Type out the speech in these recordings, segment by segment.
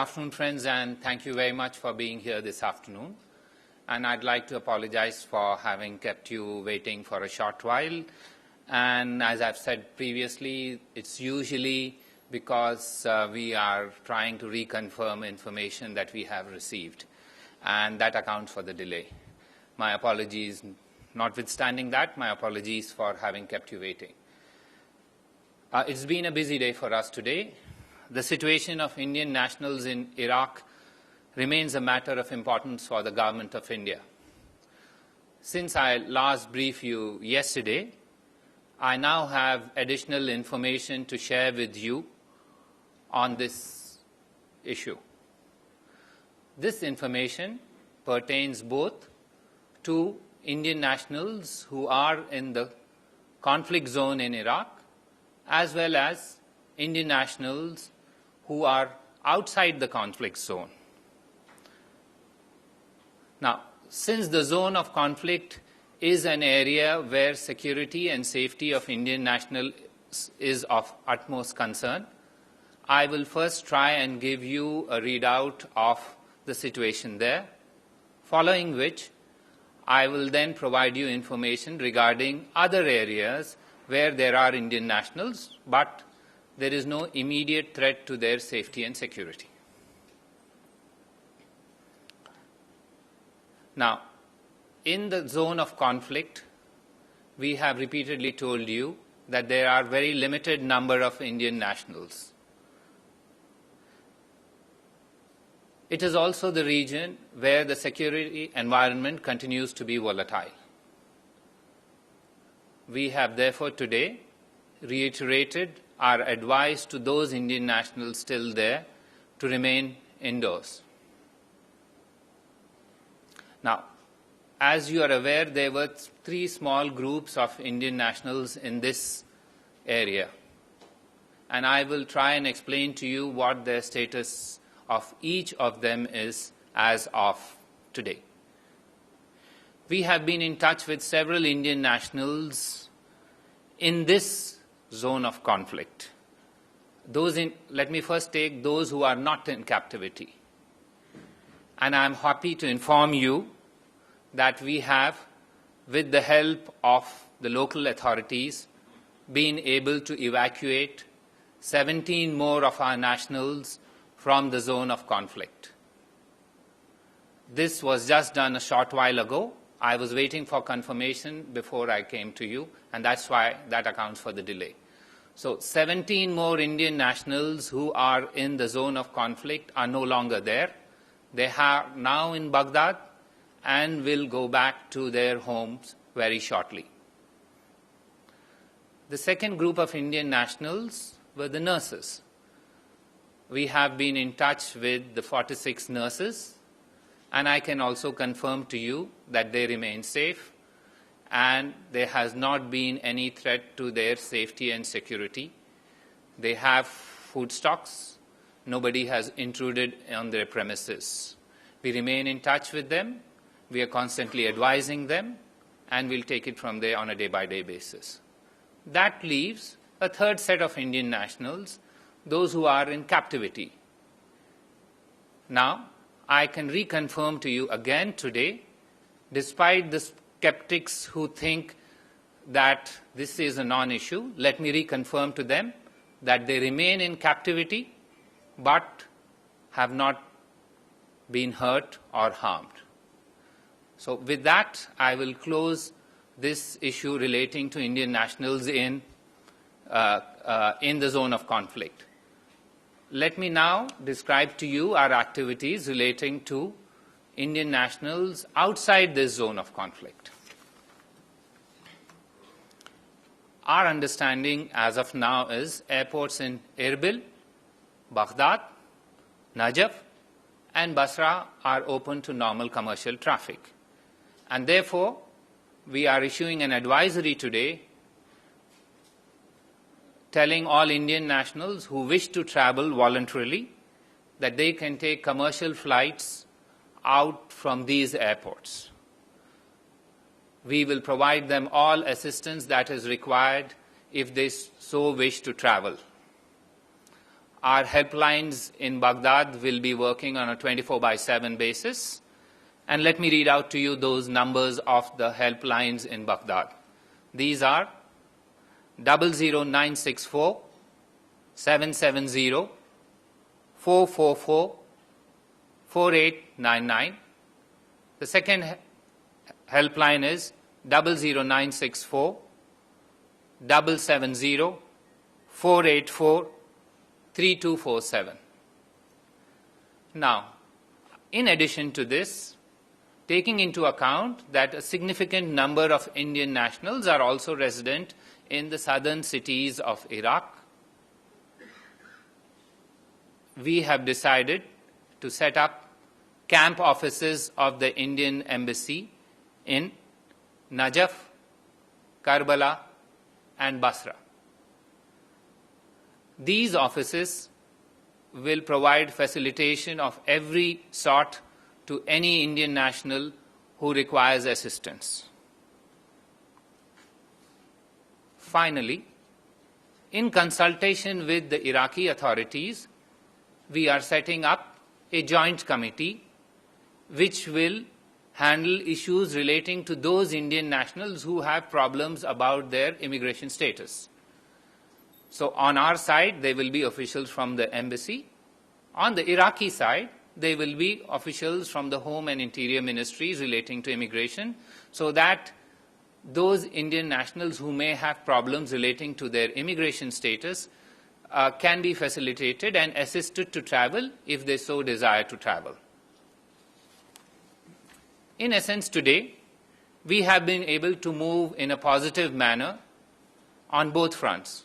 afternoon, friends, and thank you very much for being here this afternoon. And I'd like to apologize for having kept you waiting for a short while. And as I've said previously, it's usually because we are trying to reconfirm information that we have received, and that accounts for the delay. My apologies. Notwithstanding that, my apologies for having kept you waiting. It's been a busy day for us today. The situation of Indian nationals in Iraq remains a matter of importance for the Government of India. Since I last briefed you yesterday, I now have additional information to share with you on this issue. This information pertains both to Indian nationals who are in the conflict zone in Iraq, as well as Indian nationals who are outside the conflict zone. Now, since the zone of conflict is an area where security and safety of Indian nationals is of utmost concern, I will first try and give you a readout of the situation there, following which I will then provide you information regarding other areas where there are Indian nationals, but there is no immediate threat to their safety and security. Now, in the zone of conflict, we have repeatedly told you that there are very limited number of Indian nationals. It is also the region where the security environment continues to be volatile. We have therefore today reiterated our advice to those Indian nationals still there to remain indoors. Now, as you are aware, there were 3 small groups of Indian nationals in this area, and I will try and explain to you what their status of each of them is as of today. We have been in touch with several Indian nationals in this zone of conflict. Let me first take those who are not in captivity. And I am happy to inform you that we have, with the help of the local authorities, been able to evacuate 17 more of our nationals from the zone of conflict. This was just done a short while ago. I was waiting for confirmation before I came to you, and that's why that accounts for the delay. So 17 more Indian nationals who are in the zone of conflict are no longer there. They are now in Baghdad and will go back to their homes very shortly. The second group of Indian nationals were the nurses. We have been in touch with the 46 nurses, and I can also confirm to you that they remain safe and there has not been any threat to their safety and security. They have food stocks. Nobody has intruded on their premises. We remain in touch with them. We are constantly advising them, and we'll take it from there on a day-by-day basis. That leaves a third set of Indian nationals, those who are in captivity. Now, I can reconfirm to you again today, despite the skeptics who think that this is a non-issue, let me reconfirm to them that they remain in captivity but have not been hurt or harmed. So with that, I will close this issue relating to Indian nationals in the zone of conflict. Let me now describe to you our activities relating to Indian nationals outside this zone of conflict. Our understanding as of now is airports in Erbil, Baghdad, Najaf, and Basra are open to normal commercial traffic. And therefore, we are issuing an advisory today telling all Indian nationals who wish to travel voluntarily that they can take commercial flights out from these airports. We will provide them all assistance that is required if they so wish to travel. Our helplines in Baghdad will be working on a 24/7 basis. And let me read out to you those numbers of the helplines in Baghdad. These are 00964 770 444 4899. The second helpline is 00964 770 484 3247. Now, in addition to this, taking into account that a significant number of Indian nationals are also resident in the southern cities of Iraq, we have decided to set up camp offices of the Indian Embassy in Najaf, Karbala, and Basra. These offices will provide facilitation of every sort to any Indian national who requires assistance. Finally, in consultation with the Iraqi authorities, we are setting up a joint committee which will handle issues relating to those Indian nationals who have problems about their immigration status. So on our side, there will be officials from the embassy. On the Iraqi side, there will be officials from the Home and Interior Ministries relating to immigration, so that those Indian nationals who may have problems relating to their immigration status can be facilitated and assisted to travel if they so desire to travel. In essence, today, we have been able to move in a positive manner on both fronts.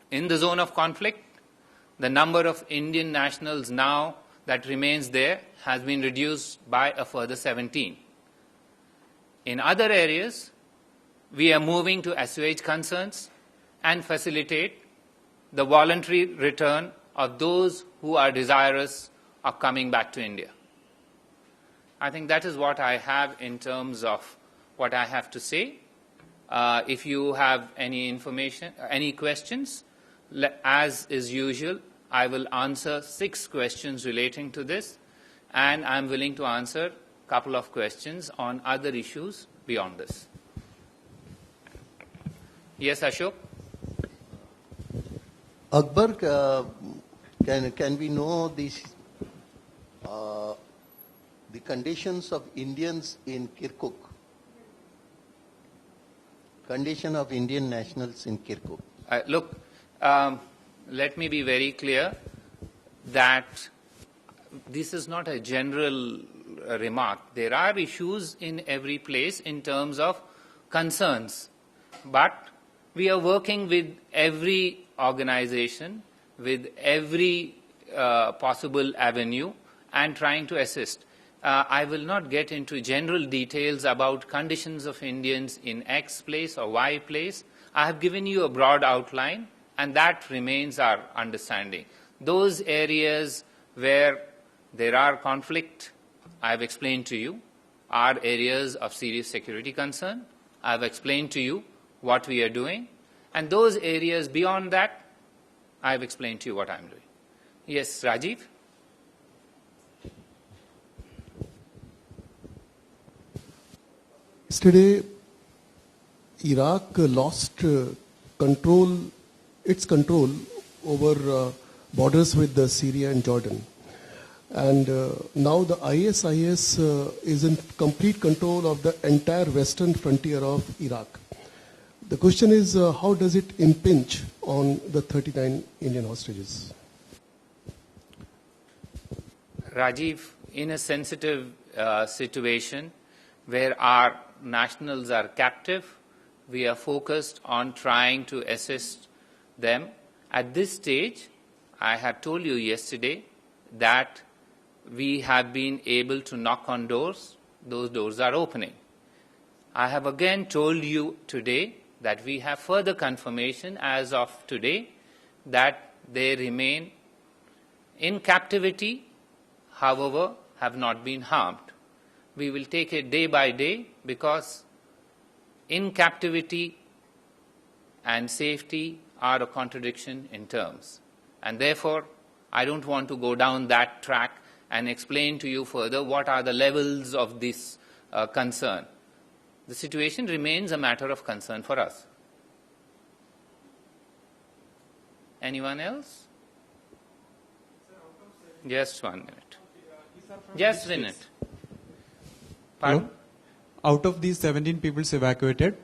In the zone of conflict, the number of Indian nationals now that remains there has been reduced by a further 17. In other areas, we are moving to assuage concerns and facilitate the voluntary return of those who are desirous of coming back to India. I think that is what I have in terms of what I have to say. If you have any information, any questions, as is usual, I will answer 6 questions relating to this, and I'm willing to answer a couple of questions on other issues beyond this. Yes, Ashok? Akbar, can we know the conditions of Indians in Kirkuk? Condition of Indian nationals in Kirkuk. Look, let me be very clear that this is not a general remark. There are issues in every place in terms of concerns, but we are working with every organization, with every possible avenue, and trying to assist. I will not get into general details about conditions of Indians in X place or Y place. I have given you a broad outline, and that remains our understanding. Those areas where there are conflict, I have explained to you, are areas of serious security concern. I have explained to you what we are doing. And those areas beyond that, I have explained to you what I am doing. Yes, Rajiv? Yesterday, Iraq lost its control over borders with Syria and Jordan. And now the ISIS is in complete control of the entire western frontier of Iraq. The question is, how does it impinge on the 39 Indian hostages? Rajiv, in a sensitive situation where our nationals are captive, we are focused on trying to assist them. At this stage, I had told you yesterday that we have been able to knock on doors. Those doors are opening. I have again told you today that we have further confirmation as of today that they remain in captivity, however, have not been harmed. We will take it day by day, because in captivity and safety are a contradiction in terms. And therefore, I don't want to go down that track and explain to you further what are the levels of this concern. The situation remains a matter of concern for us. Anyone else? Just 1 minute. Just a minute. Pardon? Hello? Out of these 17 people evacuated,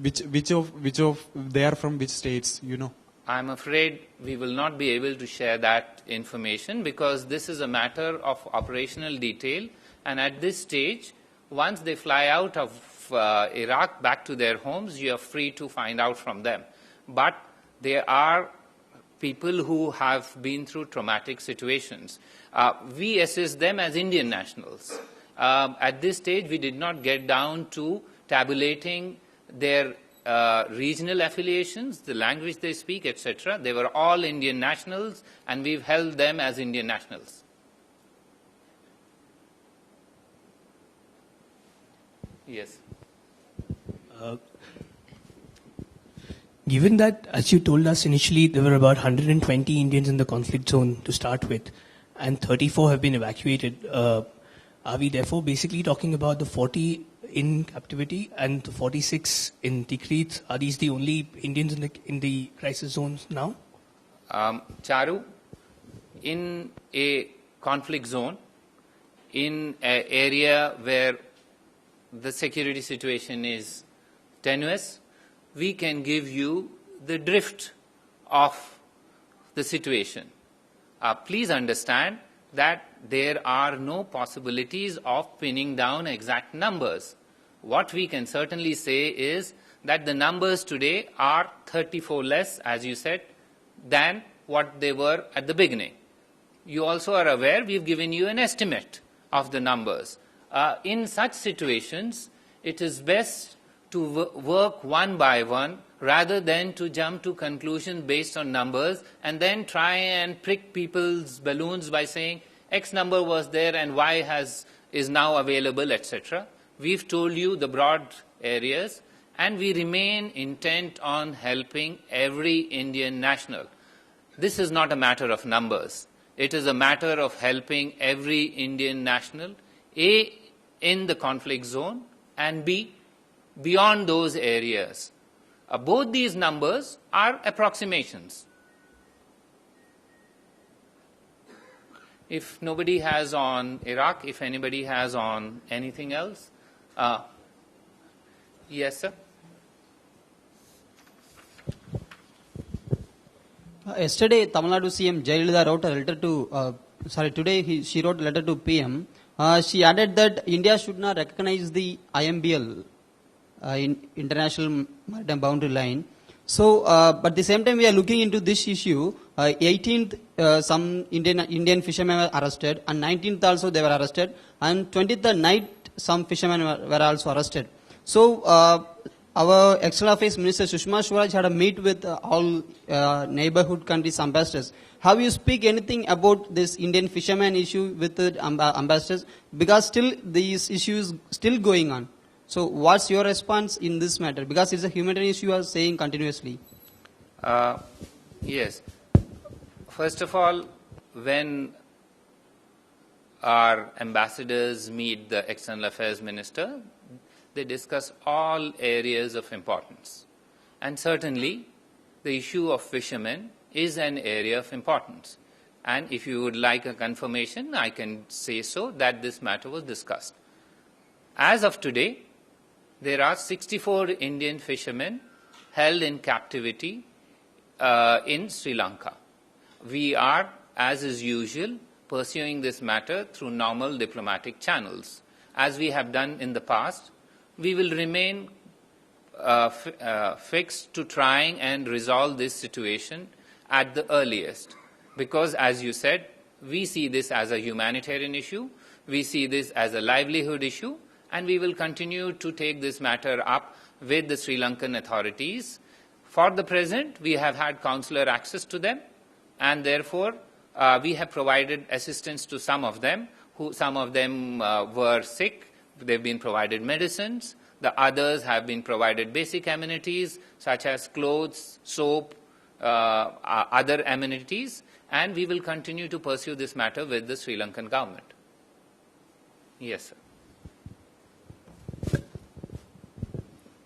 which of they are from which states, you know? I'm afraid we will not be able to share that information because this is a matter of operational detail, and at this stage, once they fly out of Iraq back to their homes, you are free to find out from them. But there are people who have been through traumatic situations. We assess them as Indian nationals. At this stage, we did not get down to tabulating their regional affiliations, the language they speak, etc. They were all Indian nationals, and we've held them as Indian nationals. Yes. Given that, as you told us initially, there were about 120 Indians in the conflict zone to start with, and 34 have been evacuated, are we therefore basically talking about the 40 in captivity and the 46 in Tikrit? Are these the only Indians in the crisis zones now? Charu, in a conflict zone, in an area where the security situation is tenuous, we can give you the drift of the situation. Please understand that there are no possibilities of pinning down exact numbers. What we can certainly say is that the numbers today are 34 less, as you said, than what they were at the beginning. You also are aware we've given you an estimate of the numbers. In such situations, it is best to work one by one rather than to jump to conclusions based on numbers and then try and prick people's balloons by saying X number was there and Y is now available, etc. We've told you the broad areas, and we remain intent on helping every Indian national. This is not a matter of numbers. It is a matter of helping every Indian national, A, in the conflict zone, and B, beyond those areas. Both these numbers are approximations. If nobody has on Iraq, if anybody has on anything else? Yes, sir? Yesterday, Tamil Nadu CM Jayalalitha wrote a letter to, today she wrote a letter to PM. She added that India should not recognize the IMBL, International Maritime Boundary Line. So, but at the same time, we are looking into this issue. 18th, some Indian fishermen were arrested, and 19th also they were arrested, and 20th night, some fishermen were also arrested. So, our External Affairs Minister Sushma Swaraj had a meet with all neighborhood countries' ambassadors. Have you speak anything about this Indian fishermen issue with the ambassadors? Because still these issues still going on. So what's your response in this matter? Because it's a humanitarian issue you are saying continuously. Yes. First of all, when our ambassadors meet the External Affairs Minister, they discuss all areas of importance. And certainly, the issue of fishermen is an area of importance. And if you would like a confirmation, I can say so that this matter was discussed. As of today, there are 64 Indian fishermen held in captivity in Sri Lanka. We are, as is usual, pursuing this matter through normal diplomatic channels. As we have done in the past, we will remain fixed to trying and resolve this situation at the earliest. Because, as you said, we see this as a humanitarian issue, we see this as a livelihood issue, and we will continue to take this matter up with the Sri Lankan authorities. For the present, we have had consular access to them, and therefore we have provided assistance to some of them. Some of them were sick. They've been provided medicines. The others have been provided basic amenities such as clothes, soap, other amenities, and we will continue to pursue this matter with the Sri Lankan government. Yes, sir.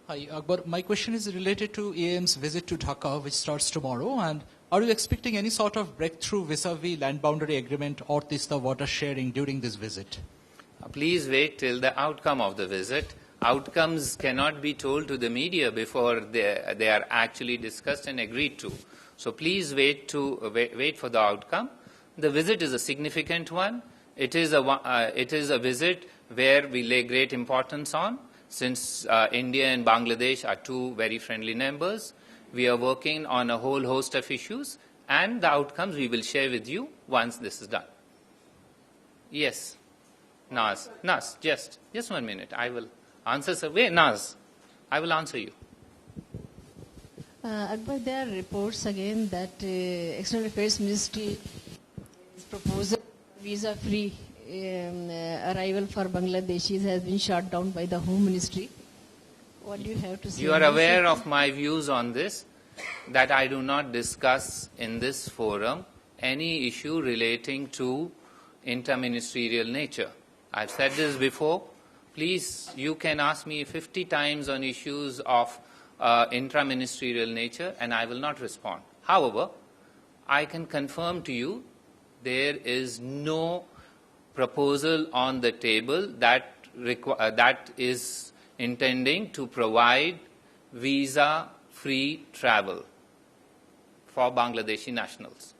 Hi, Akbar. My question is related to EAM's visit to Dhaka, which starts tomorrow. And are you expecting any sort of breakthrough vis-a-vis land boundary agreement or Tista water sharing during this visit? Please wait till the outcome of the visit. Outcomes cannot be told to the media before they are actually discussed and agreed to. So please wait for the outcome. The visit is a significant one. It is a visit where we lay great importance on, since India and Bangladesh are two very friendly neighbors. We are working on a whole host of issues, and the outcomes we will share with you once this is done. Yes. Naz, just 1 minute. I will answer, sir. Wait, Naz, I will answer you. Akbar, there are reports again that External Affairs Ministry is proposal visa-free arrival for Bangladeshis has been shot down by the Home Ministry. What do you have to say? You are aware of my views on this, that I do not discuss in this forum any issue relating to interministerial nature. I've said this before. Please, you can ask me 50 times on issues of intraministerial nature, and I will not respond. However, I can confirm to you there is no proposal on the table that is intending to provide visa-free travel for Bangladeshi nationals.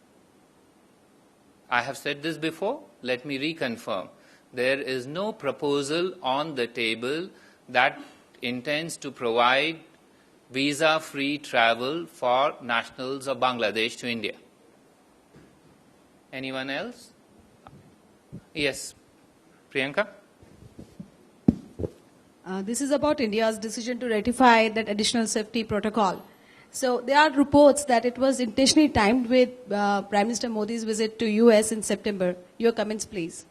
I have said this before. Let me reconfirm. There is no proposal on the table that intends to provide visa-free travel for nationals of Bangladesh to India. Anyone else? Yes, Priyanka? This is about India's decision to ratify that additional safety protocol. So there are reports that it was intentionally timed with Prime Minister Modi's visit to US in September. Your comments, please.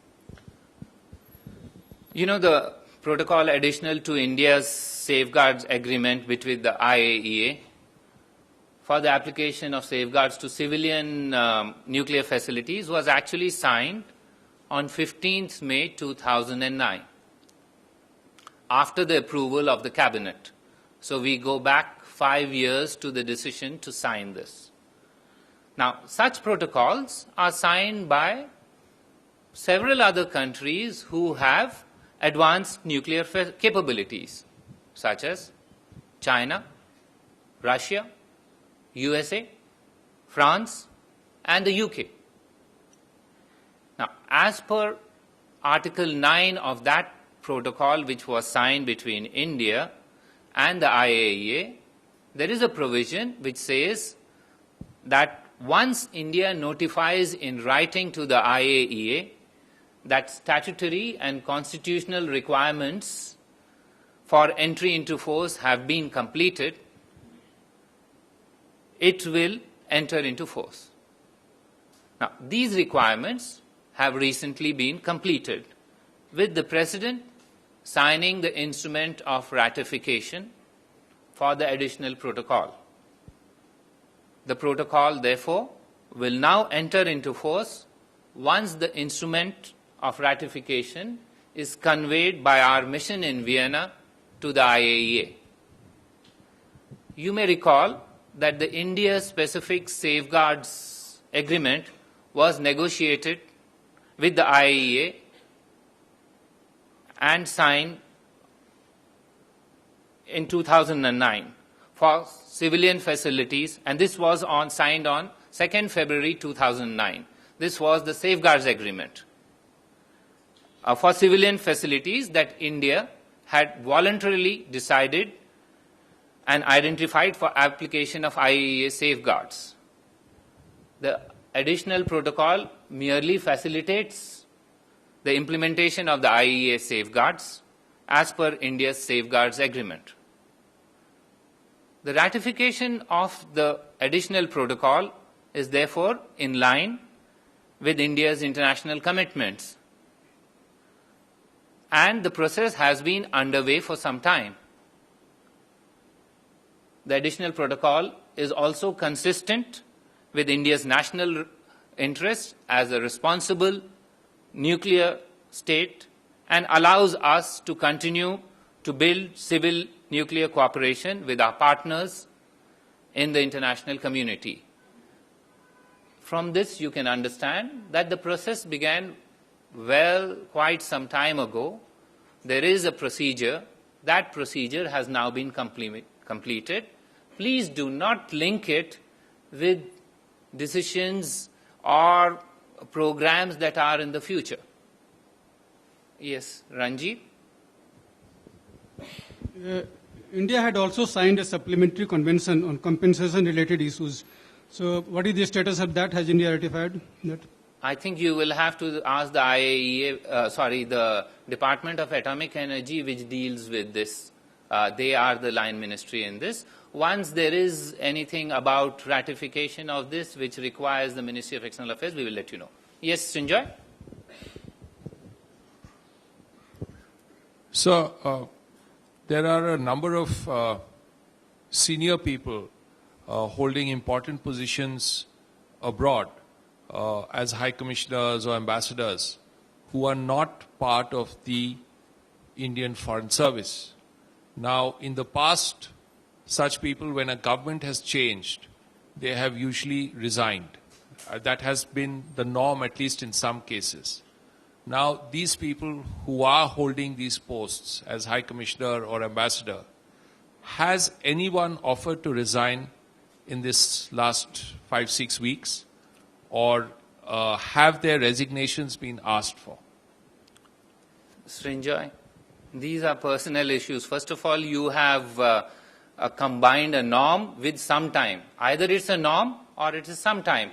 You know, the protocol additional to India's safeguards agreement between the IAEA for the application of safeguards to civilian nuclear facilities was actually signed on 15th May 2009 after the approval of the cabinet. So we go back 5 years to the decision to sign this. Now, such protocols are signed by several other countries who have advanced nuclear capabilities, such as China, Russia, USA, France, and the UK. Now, as per Article 9 of that protocol, which was signed between India and the IAEA, there is a provision which says that once India notifies in writing to the IAEA that statutory and constitutional requirements for entry into force have been completed, it will enter into force. Now, these requirements have recently been completed, with the President signing the instrument of ratification for the additional protocol. The protocol, therefore, will now enter into force once the instrument of ratification is conveyed by our mission in Vienna to the IAEA. You may recall that the India-specific safeguards agreement was negotiated with the IAEA and signed in 2009 for civilian facilities, and this was signed on 2nd February 2009. This was the safeguards agreement for civilian facilities that India had voluntarily decided and identified for application of IAEA safeguards. The additional protocol merely facilitates the implementation of the IAEA safeguards as per India's safeguards agreement. The ratification of the additional protocol is therefore in line with India's international commitments, and the process has been underway for some time. The additional protocol is also consistent with India's national interest as a responsible nuclear state and allows us to continue to build civil nuclear cooperation with our partners in the international community. From this, you can understand that the process began quite some time ago. There is a procedure. That procedure has now been completed. Please do not link it with decisions or programs that are in the future. Yes, Ranjit? India had also signed a supplementary convention on compensation-related issues. So what is the status of that? Has India ratified that? I think you will have to ask the IAEA, the Department of Atomic Energy, which deals with this. They are the line ministry in this. Once there is anything about ratification of this, which requires the Ministry of External Affairs, we will let you know. Yes, Sinjoy? So, there are a number of senior people holding important positions abroad as high commissioners or ambassadors who are not part of the Indian Foreign Service. Now, in the past, such people, when a government has changed, they have usually resigned. That has been the norm, at least in some cases. Now, these people who are holding these posts as High Commissioner or Ambassador, has anyone offered to resign in this last 5-6 weeks? Or have their resignations been asked for? Srinjoy, these are personal issues. First of all, you have combined a norm with some time. Either it's a norm or it is some time.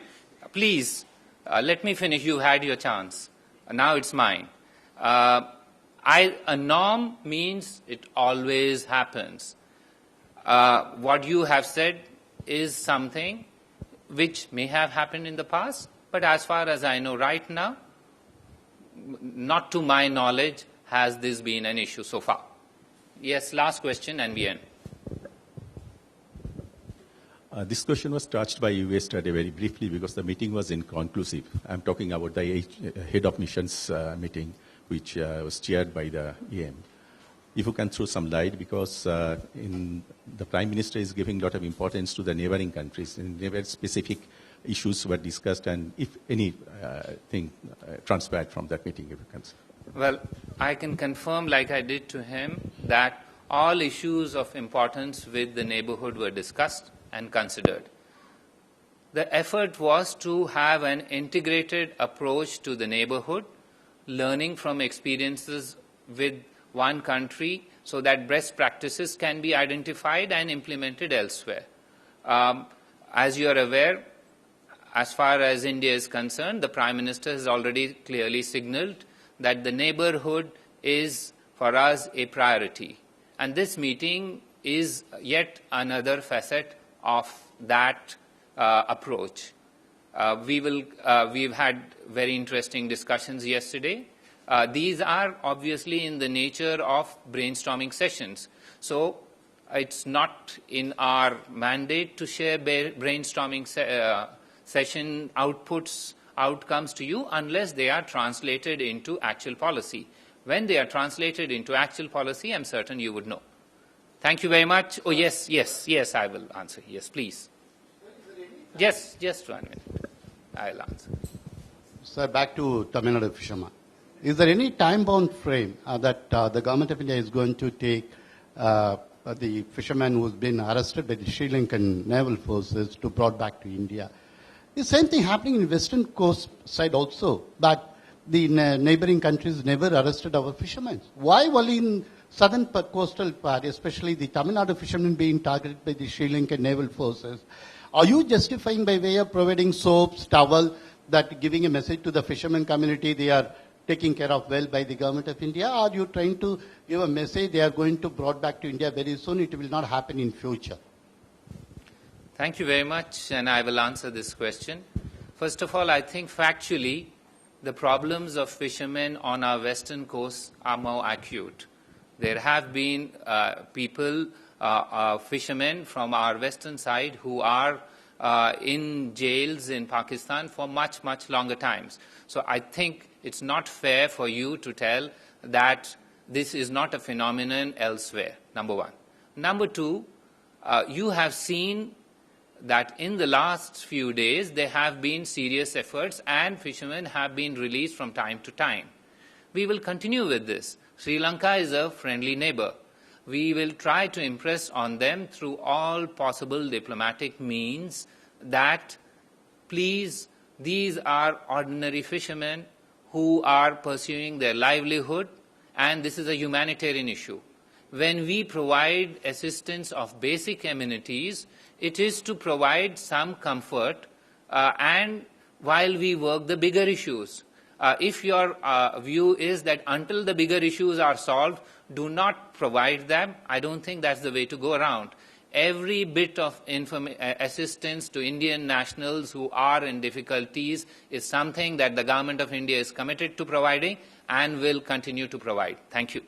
Please, let me finish. You had your chance. Now it's mine. A norm means it always happens. What you have said is something which may have happened in the past, but as far as I know right now, not to my knowledge has this been an issue so far. Yes, last question and we end. This question was touched by you yesterday very briefly because the meeting was inconclusive. I'm talking about the head of missions meeting, which was chaired by the EM. If you can throw some light, because the Prime Minister is giving a lot of importance to the neighboring countries, and very specific issues were discussed, and if anything transpired from that meeting, if you can. Well, I can confirm, like I did to him, that all issues of importance with the neighborhood were discussed and considered. The effort was to have an integrated approach to the neighborhood, learning from experiences with one country so that best practices can be identified and implemented elsewhere. As you are aware, as far as India is concerned, the Prime Minister has already clearly signaled that the neighborhood is, for us, a priority. And this meeting is yet another facet of that approach. We've had very interesting discussions yesterday. These are obviously in the nature of brainstorming sessions. So it's not in our mandate to share brainstorming session outcomes to you unless they are translated into actual policy. When they are translated into actual policy, I'm certain you would know. Thank you very much. Oh, yes, I will answer. Yes, please. Yes, just 1 minute. I'll answer. Sir, back to Tamil Nadu fishermen. Is there any time-bound frame that the government of India is going to take the fisherman who's been arrested by the Sri Lankan naval forces to brought back to India? The same thing happening in Western Coast side also, but the neighboring countries never arrested our fishermen. Why only in southern coastal part, especially the Tamil Nadu fishermen being targeted by the Sri Lankan naval forces? Are you justifying by way of providing soaps, towel, that giving a message to the fishermen community they are taken care of well by the government of India? Or are you trying to give a message they are going to brought back to India very soon, it will not happen in future? Thank you very much, and I will answer this question. First of all, I think factually, the problems of fishermen on our western coast are more acute. There have been people fishermen from our western side who are in jails in Pakistan for much, much longer times. So I think it's not fair for you to tell that this is not a phenomenon elsewhere, number one. Number two, you have seen that in the last few days there have been serious efforts and fishermen have been released from time to time. We will continue with this. Sri Lanka is a friendly neighbor. We will try to impress on them through all possible diplomatic means that, please, these are ordinary fishermen who are pursuing their livelihood, and this is a humanitarian issue. When we provide assistance of basic amenities, it is to provide some comfort and while we work the bigger issues. If your view is that until the bigger issues are solved, do not provide them, I don't think that's the way to go around. Every bit of assistance to Indian nationals who are in difficulties is something that the Government of India is committed to providing and will continue to provide. Thank you.